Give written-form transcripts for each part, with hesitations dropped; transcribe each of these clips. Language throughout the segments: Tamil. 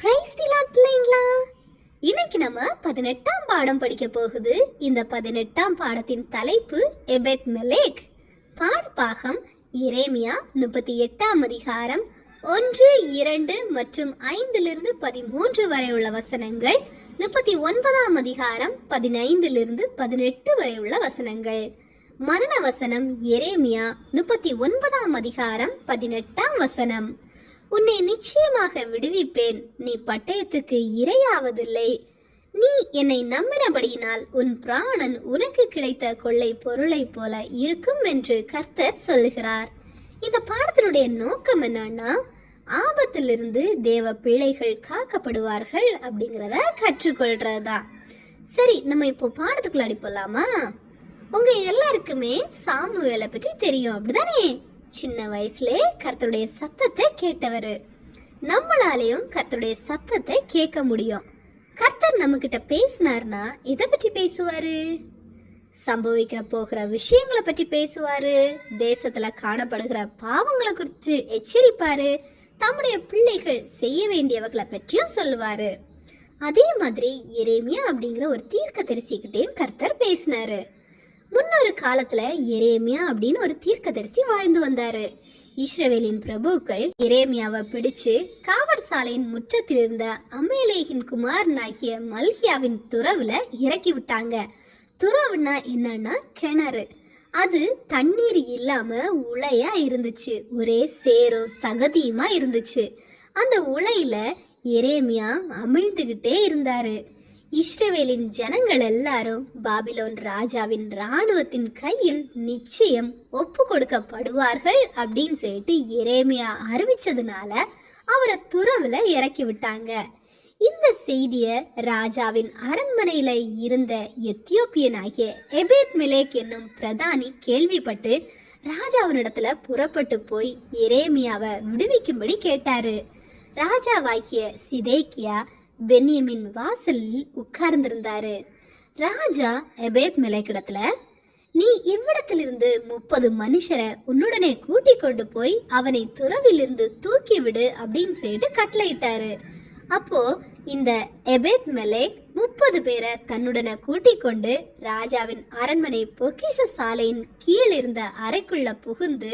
பிரைஸ் தி லார்ட் பிள்ளைங்களா. இன்னைக்கு நம்ம 18ஆம் பாடம் படிக்க போகுது. இந்த 18ஆம் பாடத்தின் தலைப்பு எபெத் மெலேக். பாடப்பாகம் எரேமியா 38ஆம் அதிகாரம் 1, 2 மற்றும் 5 13 வரை உள்ள வசனங்கள், 39ஆம் அதிகாரம் 15 18 வரை உள்ள வசனங்கள். மரண வசனம் எரேமியா 39ஆம் அதிகாரம் 18ஆம் வசனம். உன்னை நிச்சயமாக விடுவிப்பேன், நீ பட்டயத்துக்கு இரையாவதில்லை. நீ என்னை நம்பினபடியினால் உன் பிராணன் உனக்கு கிடைத்த கொள்ளை பொருளை போல இருக்கும் என்று கர்த்தர் சொல்லுகிறார். இந்த பாடத்தினுடைய நோக்கம் என்னன்னா, ஆபத்திலிருந்து தேவ பிள்ளைகள் காக்கப்படுவார்கள் அப்படிங்கிறத கற்றுக்கொள்றதா. சரி, நம்ம இப்போ பாடத்துக்குள்ளாடி போலாமா? உங்க எல்லாருக்குமே சாமுவேலை பற்றி தெரியும், அப்படிதானே? சின்ன வயசுலே கர்த்தருடைய சத்தத்தை கேட்டவர். நம்மளாலேயும் கர்த்தருடைய சத்தத்தை கேட்க முடியும். கர்த்தர் நம்ம கிட்ட பேசினார்னா எதை பற்றி பேசுவாரு? சம்பவிக்கிற போகிற விஷயங்களை பற்றி பேசுவாரு. தேசத்துல காணப்படுகிற பாவங்களை குறித்து எச்சரிப்பாரு. தம்முடைய பிள்ளைகள் செய்ய வேண்டியவர்களை பற்றியும் சொல்லுவாரு. அதே மாதிரி எரேமியா அப்படிங்கிற ஒரு தீர்க்கதரிசிக்கிட்டையும் கர்த்தர் பேசினாரு. முன்னொரு காலத்துல எரேமியா அப்படின்னு ஒரு தீர்க்கதரிசி வாழ்ந்து வந்தாரு. இஸ்ரவேலின் பிரபுக்கள் எரேமியாவை பிடிச்சு காவற் சாலையின் முற்றத்தில் இருந்த அமேலேகின் குமாரனாகிய மல்கியாவின் துறவுல இறக்கி விட்டாங்க. துறவுனா என்னன்னா கிணறு. அது தண்ணீர் இல்லாம உலையா இருந்துச்சு. ஒரே சேரும் சகதியுமா இருந்துச்சு. அந்த உலையில எரேமியா அமிழ்ந்துகிட்டே இருந்தாரு. இஸ்ரவேலின் ஜனங்கள் எல்லாரும் பாபிலோன் ராஜாவின் இராணுவத்தின் கையில் நிச்சயம் ஒப்பு கொடுக்கப்படுவார்கள் அப்படின்னு சொல்லிட்டு எரேமியா அறிவிச்சதுனால அவரை துறவுல இறக்கி விட்டாங்க. இந்த செய்திய ராஜாவின் அரண்மனையில இருந்த எத்தியோப்பியனாகிய எபெத் மெலேக் என்னும் பிரதானி கேள்விப்பட்டு ராஜாவினிடத்துல புறப்பட்டு போய் எரேமியாவை விடுவிக்கும்படி கேட்டாரு. ராஜாவாகிய சிதேக்கியா பென்யமின் வாசலில் உட்கார்ந்திருந்தாரு. ராஜா எபெத் மெலேக்கிடத்துல, நீ இவ்விடத்திலிருந்து 30 மனுஷரை உன்னுடனே கூட்டி கொண்டு போய் அவனை துறவிலிருந்து தூக்கி விடு அப்படின்னு சொல்லிட்டு கட்டளையிட்டாரு. அப்போ இந்த எபெத் மெலேக் 30 பேரை தன்னுடனே கூட்டி கொண்டு ராஜாவின் அரண்மனை பொக்கிஷ சாலையின் கீழ் இருந்த அறைக்குள்ள புகுந்து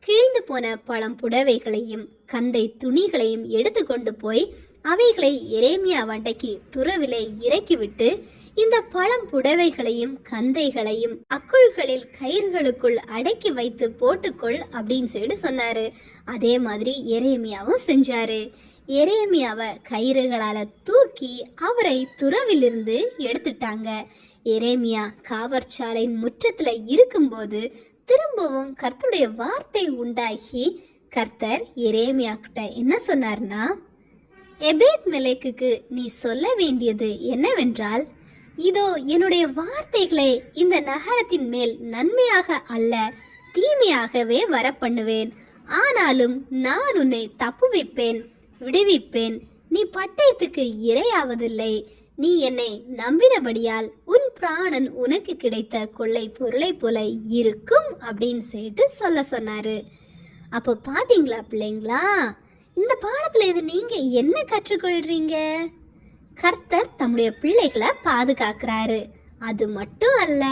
கிழிந்து போன பழம் புடவைகளையும் கந்தை துணிகளையும் எடுத்து கொண்டு போய் அவைகளை எரேமியா வண்டைக்கு துறவிலே இறக்கிவிட்டு, இந்த பழம் புடவைகளையும் கந்தைகளையும் அக்குள்களில் கயிர்களுக்குள் அடக்கி வைத்து போட்டுக்கொள் அப்படின்னு சொல்லிட்டு சொன்னாரு. அதே மாதிரி எரேமியாவும் செஞ்சாரு. எரேமியாவை கயிறுகளால தூக்கி அவரை துறவிலிருந்து எடுத்துட்டாங்க. எரேமியா காவற்சாலையின் முற்றத்துல இருக்கும்போது திரும்பவும் கர்த்தருடைய வார்த்தை உண்டாகி கர்த்தர் எரேமியா கிட்ட என்ன சொன்னார்னா, எபெத் மெலேக்குக்கு நீ சொல்ல வேண்டியது என்னவென்றால், இதோ என்னுடைய வார்த்தைகளை இந்த நகரத்தின் மேல் நன்மையாக அல்ல தீமையாகவே வர பண்ணுவேன். ஆனாலும் நான் உன்னை தப்புவிப்பேன், விடுவிப்பேன். நீ பட்டயத்துக்கு இரையாவதில்லை. நீ என்னை நம்பினபடியால் உன் பிராணன் உனக்கு கிடைத்த கொள்ளை பொருளை போல இருக்கும் அப்படின்னு சொல்லிட்டு சொன்னாரு. அப்போ பாத்தீங்களா பிள்ளைங்களா, இந்த பாடத்துல இது நீங்க என்ன கற்றுக்கொள்றீங்க? கர்த்தர் தம்முடைய பிள்ளைகளை பாதுகாக்கிறாரு. அது மட்டும் அல்ல,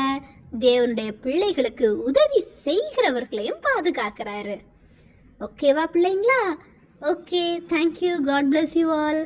தேவனுடைய பிள்ளைகளுக்கு உதவி செய்கிறவர்களையும் பாதுகாக்கிறாரு. ஓகேவா பிள்ளைங்களா? Okay, thank you. God bless you all.